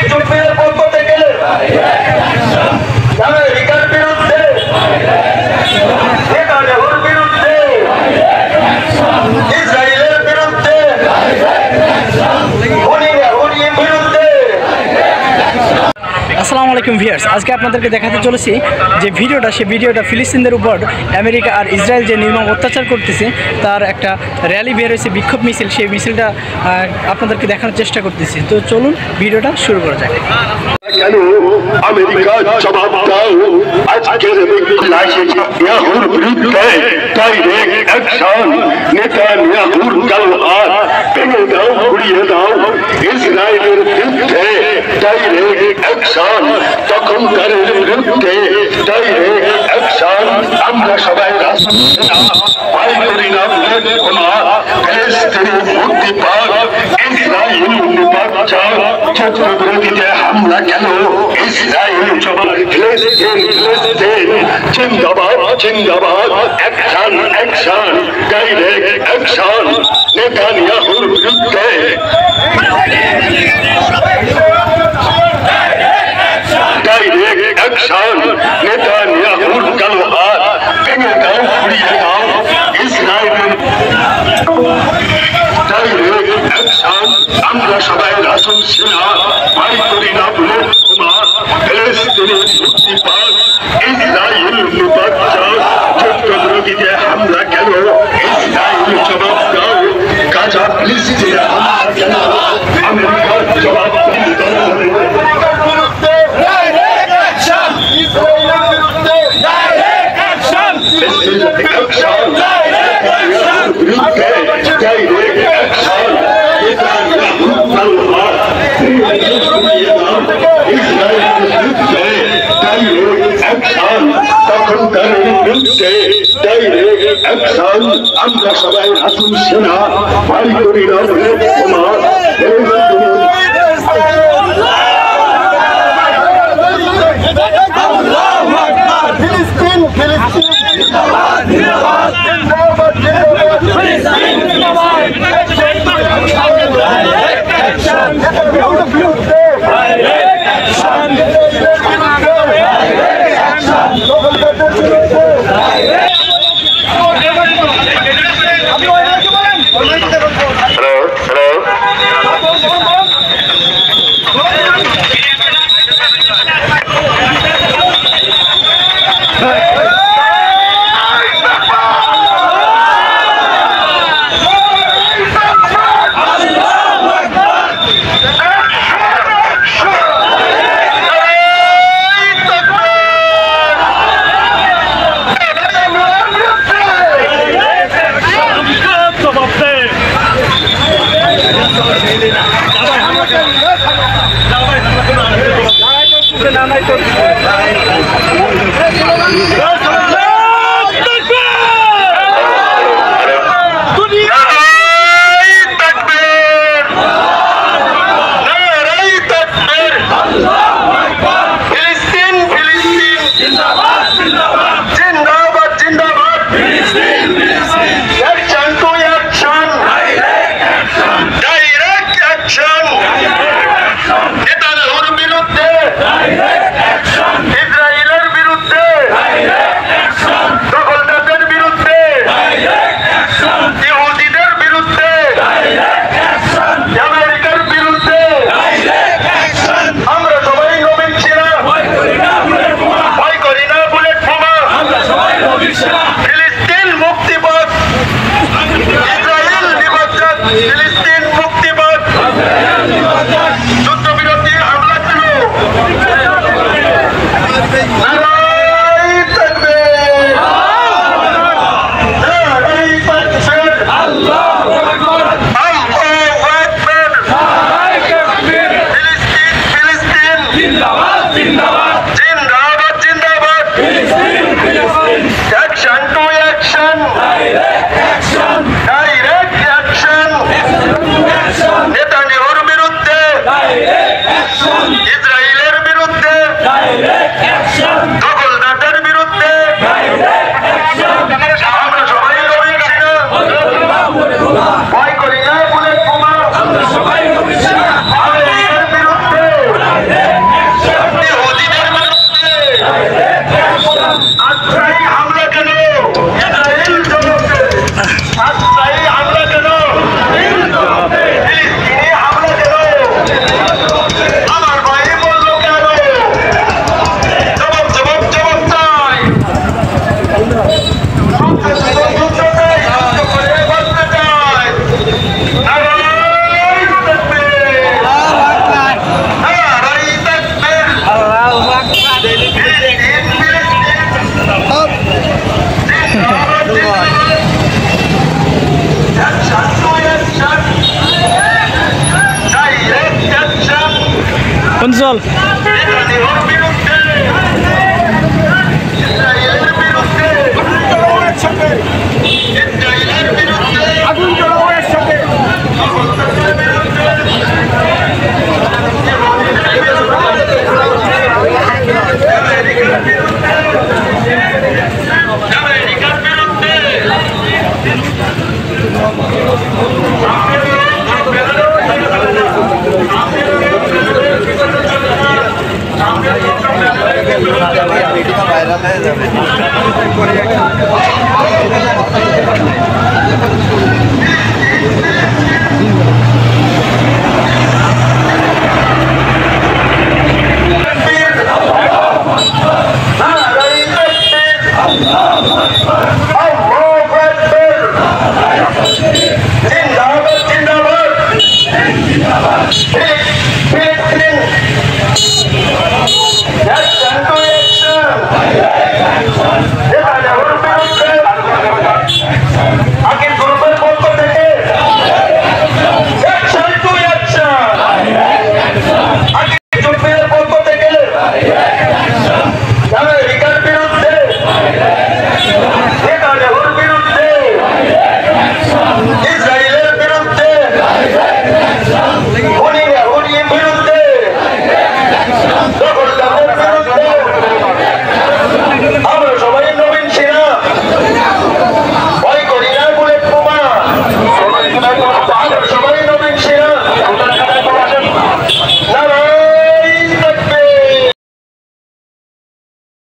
চুপির পক্ষ থেকে আমেরিকার বিরুদ্ধে, নেতানিয়াহুর বিরুদ্ধে, ইসরায়েলের বিরুদ্ধে, হুনির বিরুদ্ধে। আসসালামু আলাইকুম ভিউয়ার্স, আজকে আপনাদেরকে দেখাতে চলেছি যে ভিডিওটা ফিলিস্তিনদের উপর আমেরিকা আর ইসরায়েল যে নির্মম অত্যাচার করতেছে তার একটা র্যালি বের হয়েছে, বিক্ষোভ মিছিল। সেই মিছিলটা আপনাদেরকে দেখানোর চেষ্টা করতেছি। তো চলুন ভিডিওটা শুরু করা যাক। কেন আমেরিকা জবাব দাও, আজকের নেতানিয়াহুর বিরুদ্ধে ডাইরেক্ট অ্যাকশন, নেতানিয়াহুর কালহাত ভেঙে দাও, ঘুরিয়ে দাও। ইসরায়েলের বিরুদ্ধে ডাইরেক্ট অ্যাকশন, তখনকারের বিরুদ্ধে ডাইরেক্ট অ্যাকশন। আমরা সবাই ভয় করি না, ফিলিস্তিনি মুক্তি পাক, ইসরায়েল নিপাত চাও। যুদ্ধ বিরোধীদের হামলা কেন? ইসরায়েল জবাব, ফিলিস্তিন জিন্দাবাদ জিন্দাবাদ। অ্যাকশন অ্যাকশন, ডাইরেক্ট অ্যাকশন নেতানিয়াহুর বিরুদ্ধে। ডাইরেক্ট অ্যাকশন, নেতানিয়াহুর কালো হাত ভেঙে দাও, ঘুরিয়ে দাও। ইসরায়েলের ডাইরেক্ট অ্যাকশন। আমরা সবাই রাসূল সেনা, ভয় করি না বুলেট বোমা। ফিলিস্তিনি মুক্তি পাক, ইসরায়েল নিপাত চাও। যুদ্ধ বিরোধীদের হামলা কেন? ইসরায়েল জবাব দাও। গাজা ফিলিস্তিনে হামলা কেন? আমেরিকার জবাব দাও। আমরা সবাই রাসূল সেনা, ভয় করি না বুলেট বোমা। চল নেতানিয়াহুর বিরুদ্ধে ইসরায়েলের বিরুদ্ধে ইসরায়েলের বিরুদ্ধে আগুন জ্বালাও একসাথে আমেরিকার বিরুদ্ধে ভাইরাল হয়ে যাবে।